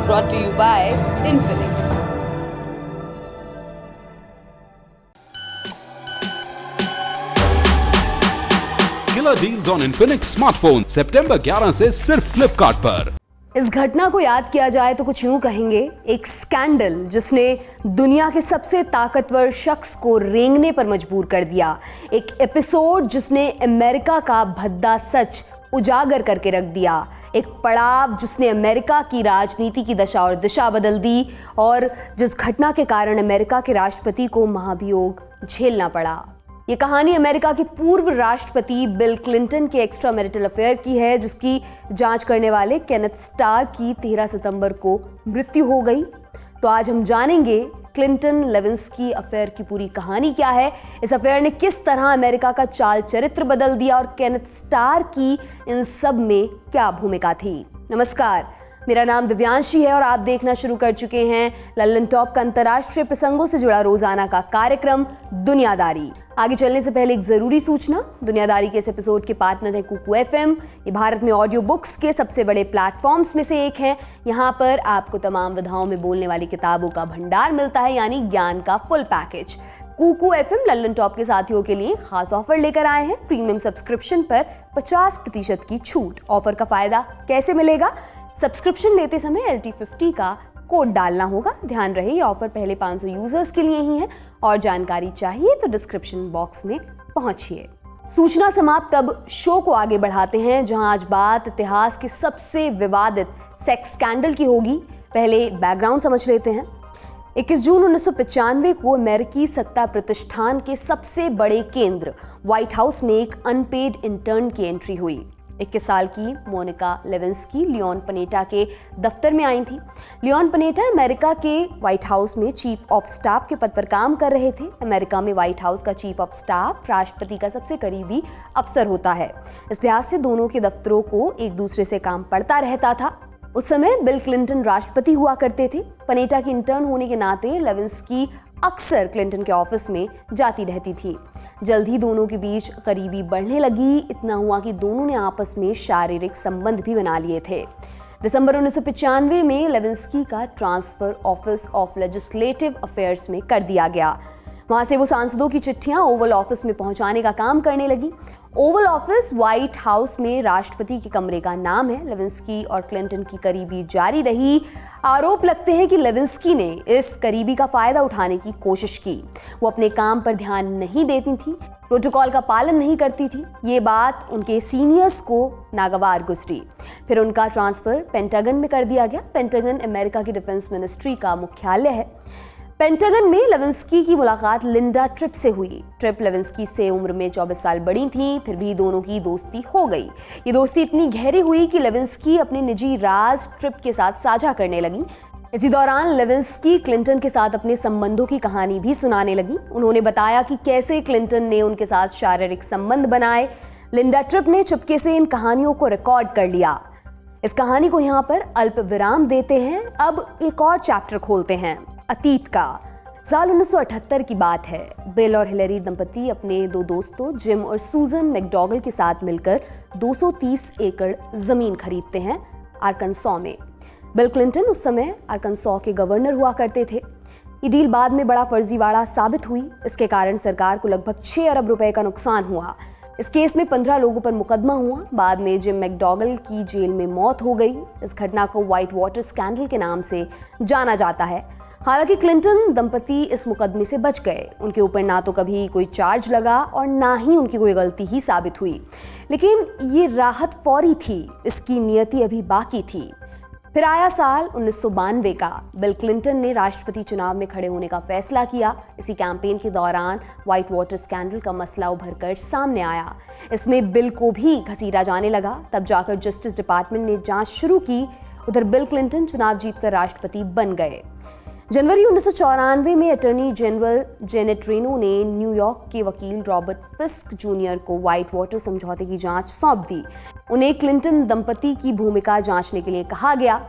brought to you by Infinix. Killer deals on Infinix smartphone सितंबर 11 से सिर्फ फ्लिपकार्ट पर। इस घटना को याद किया जाए तो कुछ यूं कहेंगे, एक स्कैंडल जिसने दुनिया के सबसे ताकतवर शख्स को रेंगने पर मजबूर कर दिया, एक एपिसोड जिसने अमेरिका का भद्दा सच उजागर करके रख दिया, एक पड़ाव जिसने अमेरिका की राजनीति की दशा और दिशा बदल दी और जिस घटना के कारण अमेरिका के राष्ट्रपति को महाभियोग झेलना पड़ा। ये कहानी अमेरिका के पूर्व राष्ट्रपति बिल क्लिंटन के एक्स्ट्रा मैरिटल अफेयर की है, जिसकी जांच करने वाले केनेथ स्टार की 13 सितंबर को मृत्यु हो गई। तो आज हम जानेंगे क्लिंटन लेविंस्की अफेयर की पूरी कहानी क्या है, इस अफेयर ने किस तरह अमेरिका का चाल चरित्र बदल दिया और केनेथ स्टार की इन सब में क्या भूमिका थी। नमस्कार, मेरा नाम दिव्यांशी है और आप देखना शुरू कर चुके हैं लल्लन टॉप का अंतर्राष्ट्रीय प्रसंगों से जुड़ा रोजाना का कार्यक्रम दुनियादारी। आगे चलने से पहले एक जरूरी सूचना, दुनियादारी के इस एपिसोड के पार्टनर है कुकू एफएम। ये भारत में ऑडियो बुक्स के सबसे बड़े प्लेटफॉर्म्स में से एक है। यहाँ पर आपको तमाम विधाओं में बोलने वाली किताबों का भंडार मिलता है, यानी ज्ञान का full package. Kuku FM Lallan top के साथियों के लिए खास ऑफर लेकर आए हैं, प्रीमियम सब्सक्रिप्शन पर 50% की छूट। ऑफर का फायदा कैसे मिलेगा? सब्सक्रिप्शन लेते समय LT50 का कोड डालना होगा। ध्यान रहे, ये ऑफर पहले 500 यूजर्स के लिए ही है और जानकारी चाहिए तो डिस्क्रिप्शन बॉक्स में पहुंचिए। सूचना समाप्त, अब शो को आगे बढ़ाते हैं, जहां आज बात इतिहास के सबसे विवादित सेक्स स्कैंडल की होगी। पहले बैकग्राउंड समझ लेते हैं। 21 जून 1995 को अमेरिकी सत्ता प्रतिष्ठान के सबसे बड़े केंद्र व्हाइट हाउस में एक अनपेड इंटर्न की एंट्री हुई। 21 साल की मोनिका लेविंस्की लियोन पनेटा के दफ्तर में आई थी। लियोन पनेटा अमेरिका के व्हाइट हाउस में चीफ ऑफ स्टाफ के पद पर काम कर रहे थे। अमेरिका में व्हाइट हाउस का चीफ ऑफ स्टाफ राष्ट्रपति का सबसे करीबी अफसर होता है। इस लिहाज से दोनों के दफ्तरों को एक दूसरे से काम पड़ता रहता था। उस समय बिल क्लिंटन राष्ट्रपति हुआ करते थे। पनेटा की इंटर्न होने के नाते लेविंस्की अक्सर क्लिंटन के ऑफिस में जाती रहती थी। जल्द ही दोनों के बीच करीबी बढ़ने लगी। इतना हुआ कि दोनों ने आपस में शारीरिक संबंध भी बना लिए थे। दिसंबर 1995 में लेविंस्की का transfer office of legislative affairs में कर दिया गया। वहां से वो सांसदों की चिट्ठियां ओवल ऑफिस में पहुंचाने का काम करने लगी। ओवल ऑफिस व्हाइट हाउस में राष्ट्रपति के कमरे का नाम है। लेविंस्की और क्लिंटन की करीबी जारी रही। आरोप लगते हैं कि लेविंस्की ने इस करीबी का फायदा उठाने की कोशिश की। वो अपने काम पर ध्यान नहीं देती थी, प्रोटोकॉल का पालन नहीं करती थी। ये बात उनके सीनियर्स को नागवार गुजरी। फिर उनका ट्रांसफर पेंटागन में कर दिया गया। पेंटागन अमेरिका की डिफेंस मिनिस्ट्री का मुख्यालय है। पेंटागन में लेविंस्की की मुलाकात लिंडा ट्रिप से हुई। ट्रिप लेविंस्की से उम्र में 24 साल बड़ी थी, फिर भी दोनों की दोस्ती हो गई। ये दोस्ती इतनी गहरी हुई कि लेविंस्की अपने निजी राज ट्रिप के साथ साझा करने लगी। इसी दौरान लेविंस्की क्लिंटन के साथ अपने संबंधों की कहानी भी सुनाने लगी। उन्होंने बताया कि कैसे क्लिंटन ने उनके साथ शारीरिक संबंध बनाए। लिंडा ट्रिप ने चुपके से इन कहानियों को रिकॉर्ड कर लिया। इस कहानी को यहाँ पर अल्प विराम देते हैं। अब एक और चैप्टर खोलते हैं, अतीत का। साल 1978 की बात है। बिल और हिलेरी दंपति अपने दो दोस्तों जिम और सूजन मैकडॉगल के साथ मिलकर 230 एकड़ जमीन खरीदते हैं आर्कनसॉ में। बिल क्लिंटन उस समय आर्कनसॉ के गवर्नर हुआ करते थे। ये डील बाद में बड़ा फर्जीवाड़ा साबित हुई। इसके कारण सरकार को लगभग 6 अरब रुपए का नुकसान हुआ। इस केस में 15 लोगों पर मुकदमा हुआ। बाद में जिम मैकडॉगल की जेल में मौत हो गई। इस घटना को व्हाइट वाटर स्कैंडल के नाम से जाना जाता है। हालांकि क्लिंटन दंपति इस मुकदमे से बच गए। उनके ऊपर ना तो कभी कोई चार्ज लगा और ना ही उनकी कोई गलती ही साबित हुई। लेकिन ये राहत फौरी थी, इसकी नियति अभी बाकी थी। फिर आया साल 1992 का। बिल क्लिंटन ने राष्ट्रपति चुनाव में खड़े होने का फैसला किया। इसी कैंपेन के दौरान व्हाइट वाटर स्कैंडल का मसला उभरकर सामने आया। इसमें बिल को भी घसीटा जाने लगा। तब जाकर जस्टिस डिपार्टमेंट ने जांच शुरू की। उधर बिल क्लिंटन चुनाव जीतकर राष्ट्रपति बन गए। जनवरी 1994 में अटॉर्नी जनरल जेनेट रेनो ने न्यूयॉर्क के वकील रॉबर्ट फिस्क जूनियर को व्हाइट वाटर समझौते की जांच सौंप दी। उन्हें क्लिंटन दंपति की भूमिका जांचने के लिए कहा गया।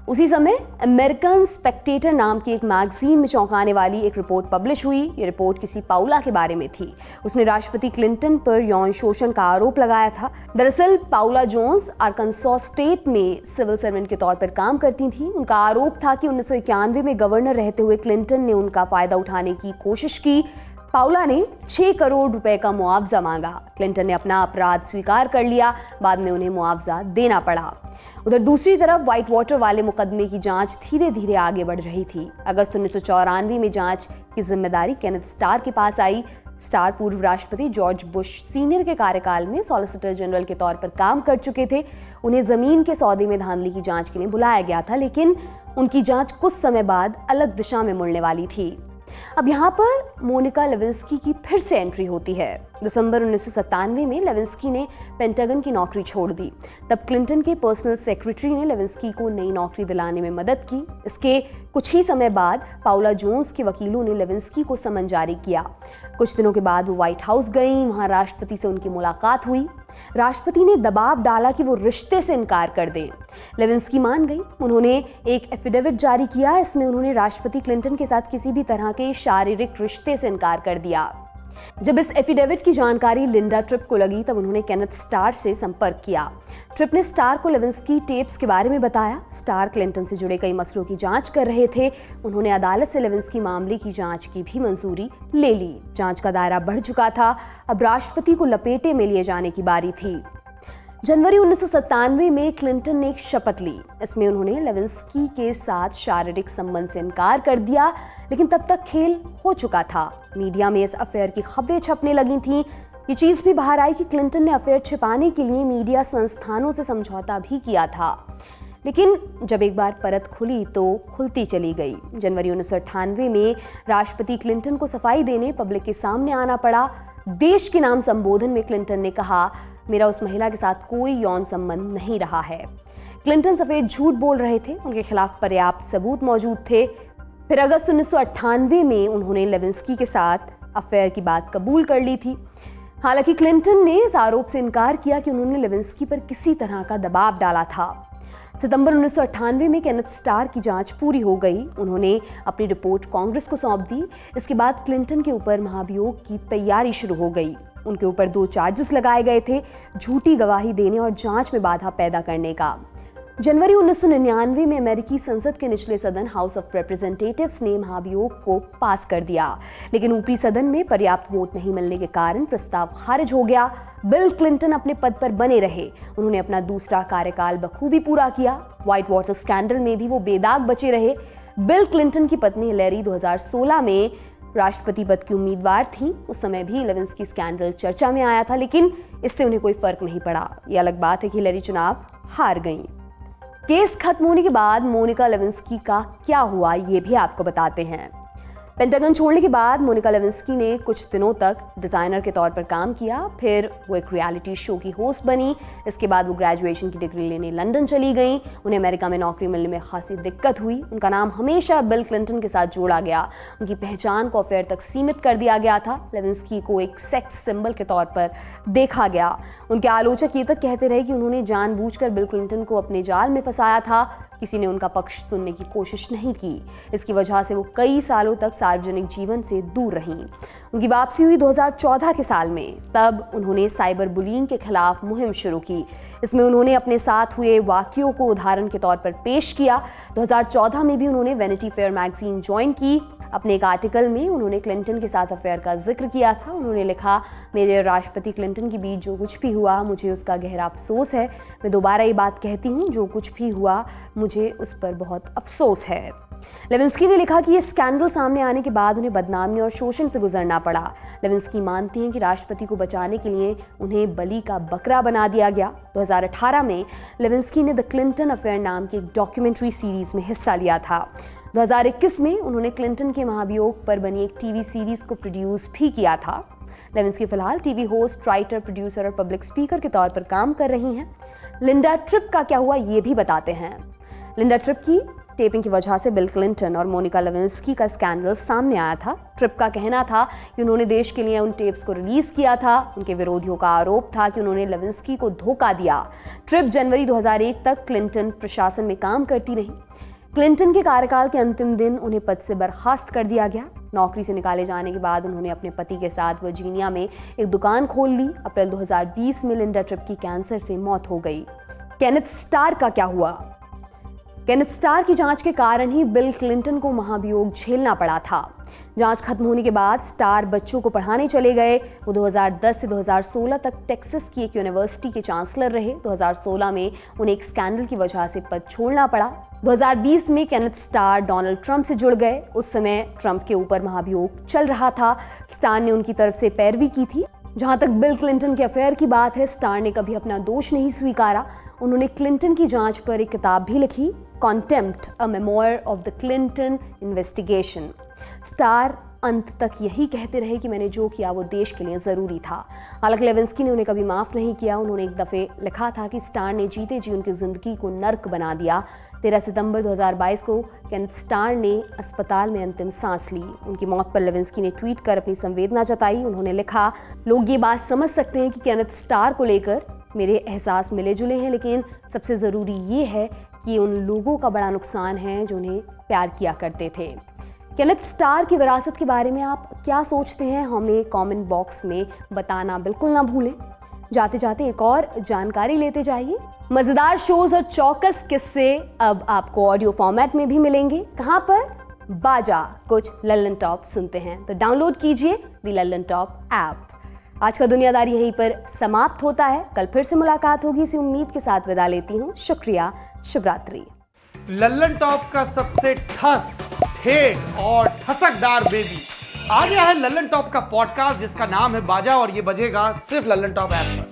उसी समय अमेरिकन स्पेक्टेटर नाम की एक मैगजीन में चौंकाने वाली एक रिपोर्ट पब्लिश हुई। ये रिपोर्ट किसी पाउला के बारे में थी। उसने राष्ट्रपति क्लिंटन पर यौन शोषण का आरोप लगाया था। दरअसल पाउला जोन्स आर्कनसॉस स्टेट में सिविल सर्वेंट के तौर पर काम करती थी। उनका आरोप था कि 1991 में गवर्नर रहते हुए क्लिंटन ने उनका फायदा उठाने की कोशिश की। पाउला ने 6 करोड़ रुपए का मुआवजा मांगा। क्लिंटन ने अपना अपराध स्वीकार कर लिया। बाद में उन्हें मुआवजा देना पड़ा। उधर दूसरी तरफ व्हाइट वाटर वाले मुकदमे की जांच धीरे धीरे आगे बढ़ रही थी। अगस्त 1994 में जांच की जिम्मेदारी केनेथ स्टार के पास आई। स्टार पूर्व राष्ट्रपति जॉर्ज बुश सीनियर के कार्यकाल में सॉलिसिटर जनरल के तौर पर काम कर चुके थे। उन्हें जमीन के सौदे में धांधली की जांच के लिए बुलाया गया था, लेकिन उनकी जांच कुछ समय बाद अलग दिशा में मुड़ने वाली थी। अब यहाँ पर मोनिका लेविंस्की की फिर से एंट्री होती है। दिसंबर 1997 में लेविंस्की ने पेंटागन की नौकरी छोड़ दी। तब क्लिंटन के पर्सनल सेक्रेटरी ने लेविंस्की को नई नौकरी दिलाने में मदद की। इसके कुछ ही समय बाद पाउला जोन्स के वकीलों ने लेविंस्की को समन जारी किया। कुछ दिनों के बाद वो व्हाइट हाउस गई। वहां राष्ट्रपति से उनकी मुलाकात हुई। राष्ट्रपति ने दबाव डाला कि वो रिश्ते से इनकार कर दें। लेविंस्की मान गई। उन्होंने एक एफिडेविट जारी किया। इसमें उन्होंने राष्ट्रपति क्लिंटन के साथ किसी भी तरह के शारीरिक रिश्ते से इनकार कर दिया। जब इस एफिडेविट की जानकारी लिंडा ट्रिप को लगी, तब उन्होंने केनेथ स्टार से संपर्क किया। ट्रिप ने स्टार को लेविंस्की टेप्स के बारे में बताया। स्टार क्लिंटन से जुड़े कई मसलों की जांच कर रहे थे। उन्होंने अदालत से लेविंस्की मामले की जांच की भी मंजूरी ले ली। जांच का दायरा बढ़ चुका था। अब राष्ट्रपति को लपेटे में लिए जाने की बारी थी। जनवरी 1997 में क्लिंटन ने एक शपथ ली। इसमें उन्होंने लेविंस्की के साथ शारीरिक संबंध से इनकार कर दिया, लेकिन तब तक खेल हो चुका था। मीडिया में इस अफेयर की खबरें छपने लगी थीं। ये चीज भी बाहर आई कि क्लिंटन ने अफेयर छिपाने के लिए मीडिया संस्थानों से समझौता भी किया था। लेकिन जब एक बार परत खुली तो खुलती चली गई। जनवरी 1998 में राष्ट्रपति क्लिंटन को सफाई देने पब्लिक के सामने आना पड़ा। देश के नाम संबोधन में क्लिंटन ने कहा, मेरा उस महिला के साथ कोई यौन संबंध नहीं रहा है। क्लिंटन सफेद झूठ बोल रहे थे। उनके खिलाफ पर्याप्त सबूत मौजूद थे। फिर अगस्त 1998 में उन्होंने लेविंस्की के साथ अफेयर की बात कबूल कर ली थी। हालांकि क्लिंटन ने इस आरोप से इनकार किया कि उन्होंने लेविंस्की पर किसी तरह का दबाव डाला था। सितंबर 1998 में केनेथ स्टार की जांच पूरी हो गई। उन्होंने अपनी रिपोर्ट कांग्रेस को सौंप दी। इसके बाद क्लिंटन के ऊपर महाभियोग की तैयारी शुरू हो गई। उनके ऊपर 2 चार्जेस लगाए गए थे, झूठी गवाही देने और जांच में बाधा पैदा करने का। जनवरी 1999 में अमेरिकी संसद के निचले सदन हाउस ऑफ रिप्रेजेंटेटिव्स ने महाभियोग को पास कर दिया, लेकिन ऊपरी सदन में पर्याप्त वोट नहीं मिलने के कारण प्रस्ताव खारिज हो गया। बिल क्लिंटन अपने पद पर बने रहे। उन्होंने अपना दूसरा कार्यकाल बखूबी पूरा किया। व्हाइट वाटर स्कैंडल में भी वो बेदाग बचे रहे। बिल क्लिंटन की पत्नी हिलेरी 2016 में राष्ट्रपति पद की उम्मीदवार थी। उस समय भी लेविंस्की स्कैंडल चर्चा में आया था, लेकिन इससे उन्हें कोई फर्क नहीं पड़ा। ये अलग बात है कि हिलेरी चुनाव हार गईं। केस खत्म होने के बाद मोनिका लेविंस्की का क्या हुआ, ये भी आपको बताते हैं। पेंटागन छोड़ने के बाद मोनिका लेविंस्की ने कुछ दिनों तक डिज़ाइनर के तौर पर काम किया। फिर वो एक रियलिटी शो की होस्ट बनी। इसके बाद वो ग्रेजुएशन की डिग्री लेने लंदन चली गई। उन्हें अमेरिका में नौकरी मिलने में खासी दिक्कत हुई। उनका नाम हमेशा बिल क्लिंटन के साथ जोड़ा गया। उनकी पहचान को अफेयर तक सीमित कर दिया गया था। लेविंस्की को एक सेक्स सिंबल के तौर पर देखा गया। उनके आलोचक ये तक कहते रहे कि उन्होंने जानबूझकर बिल क्लिंटन को अपने जाल में फंसाया था। किसी ने उनका पक्ष सुनने की कोशिश नहीं की। इसकी वजह से वो कई सालों तक सार्वजनिक जीवन से दूर रहीं। उनकी वापसी हुई 2014 के साल में। तब उन्होंने साइबर बुलिंग के खिलाफ मुहिम शुरू की। इसमें उन्होंने अपने साथ हुए वाकयों को उदाहरण के तौर पर पेश किया। 2014 में भी उन्होंने वैनिटी फेयर मैगजीन ज्वाइन की। अपने एक आर्टिकल में उन्होंने क्लिंटन के साथ अफेयर का जिक्र किया था। उन्होंने लिखा, मेरे और राष्ट्रपति क्लिंटन के बीच जो कुछ भी हुआ मुझे उसका गहरा अफसोस है। मैं दोबारा ये बात कहती हूँ, जो कुछ भी हुआ मुझे उस पर बहुत अफसोस है। लेविंस्की ने लिखा कि ये स्कैंडल सामने आने के बाद उन्हें बदनामी और शोषण से गुजरना पड़ा। लेविंस्की मानती हैं कि राष्ट्रपति को बचाने के लिए उन्हें बलि का बकरा बना दिया गया। 2018 में लेविंस्की ने द क्लिंटन अफेयर नाम की एक डॉक्यूमेंट्री सीरीज में हिस्सा लिया था। 2021 में उन्होंने क्लिंटन के महाभियोग पर बनी एक टीवी सीरीज को प्रोड्यूस भी किया था। लेविंस्की फिलहाल टीवी होस्ट, राइटर, प्रोड्यूसर और पब्लिक स्पीकर के तौर पर काम कर रही हैं। लिंडा ट्रिप का क्या हुआ ये भी बताते हैं। लिंडा ट्रिप की टेपिंग की वजह से बिल क्लिंटन और मोनिका लेविंस्की का स्कैंडल सामने आया था। ट्रिप का कहना था कि उन्होंने देश के लिए उन टेप्स को रिलीज किया था। उनके विरोधियों का आरोप था कि उन्होंने लेविंस्की को धोखा दिया। ट्रिप जनवरी 2001 तक क्लिंटन प्रशासन में काम करती रही। क्लिंटन के कार्यकाल के अंतिम दिन उन्हें पद से बर्खास्त कर दिया गया। नौकरी से निकाले जाने के बाद उन्होंने अपने पति के साथ वर्जीनिया में एक दुकान खोल ली। अप्रैल 2020 में लिंडा ट्रिप की कैंसर से मौत हो गई। केनेथ स्टार का क्या हुआ? केनेथ स्टार की जांच के कारण ही बिल क्लिंटन को महाभियोग झेलना पड़ा था। जांच खत्म होने के बाद स्टार बच्चों को पढ़ाने चले गए। वो 2010 से 2016 तक टेक्सास की एक यूनिवर्सिटी के चांसलर रहे। 2016 में उन्हें एक स्कैंडल की वजह से पद छोड़ना पड़ा। 2020 में केनेथ स्टार डोनाल्ड ट्रंप से जुड़ गए। उस समय ट्रंप के ऊपर महाभियोग चल रहा था। स्टार ने उनकी तरफ से पैरवी की थी। जहां तक बिल क्लिंटन के अफेयर की बात है, स्टार ने कभी अपना दोष नहीं स्वीकारा। उन्होंने क्लिंटन की जांच पर एक किताब भी लिखी, contempt, a memoir of the Clinton investigation. Star अंत तक यही कहते रहे कि मैंने जो किया वो देश के लिए ज़रूरी था। हालांकि लेविंस्की ने उन्हें कभी माफ़ नहीं किया। उन्होंने एक दफ़े लिखा था कि स्टार ने जीते जी उनकी ज़िंदगी को नर्क बना दिया। 13 सितंबर 2022 को केनेथ स्टार ने अस्पताल में अंतिम सांस ली। उनकी मौत पर लेविंस्की ने ट्वीट कर अपनी संवेदना जताई। उन्होंने लिखा, लोग ये बात समझ सकते हैं कि केनेथ स्टार को लेकर मेरे एहसास मिले जुले हैं, लेकिन सबसे ज़रूरी ये है कि उन लोगों का बड़ा नुकसान है जो उन्हें प्यार किया करते थे। केनेथ स्टार की विरासत के बारे में आप क्या सोचते हैं? हमें कमेंट बॉक्स में बताना बिल्कुल ना भूलें। जाते जाते एक और जानकारी लेते जाइए। मज़ेदार शोज और चौकस किस्से अब आपको ऑडियो फॉर्मेट में भी मिलेंगे। कहाँ पर? बाजा कुछ लल्लन टॉप सुनते हैं तो डाउनलोड कीजिए द लल्लन टॉप ऐप। आज का दुनियादारी यहीं पर समाप्त होता है। कल फिर से मुलाकात होगी, इसी उम्मीद के साथ विदा लेती हूँ। शुक्रिया, शुभ रात्रि। लल्लन टॉप का सबसे ठस, ठेठ और ठसकदार बेबी आ गया है लल्लन टॉप का पॉडकास्ट, जिसका नाम है बाजा, और ये बजेगा सिर्फ लल्लन टॉप ऐप पर।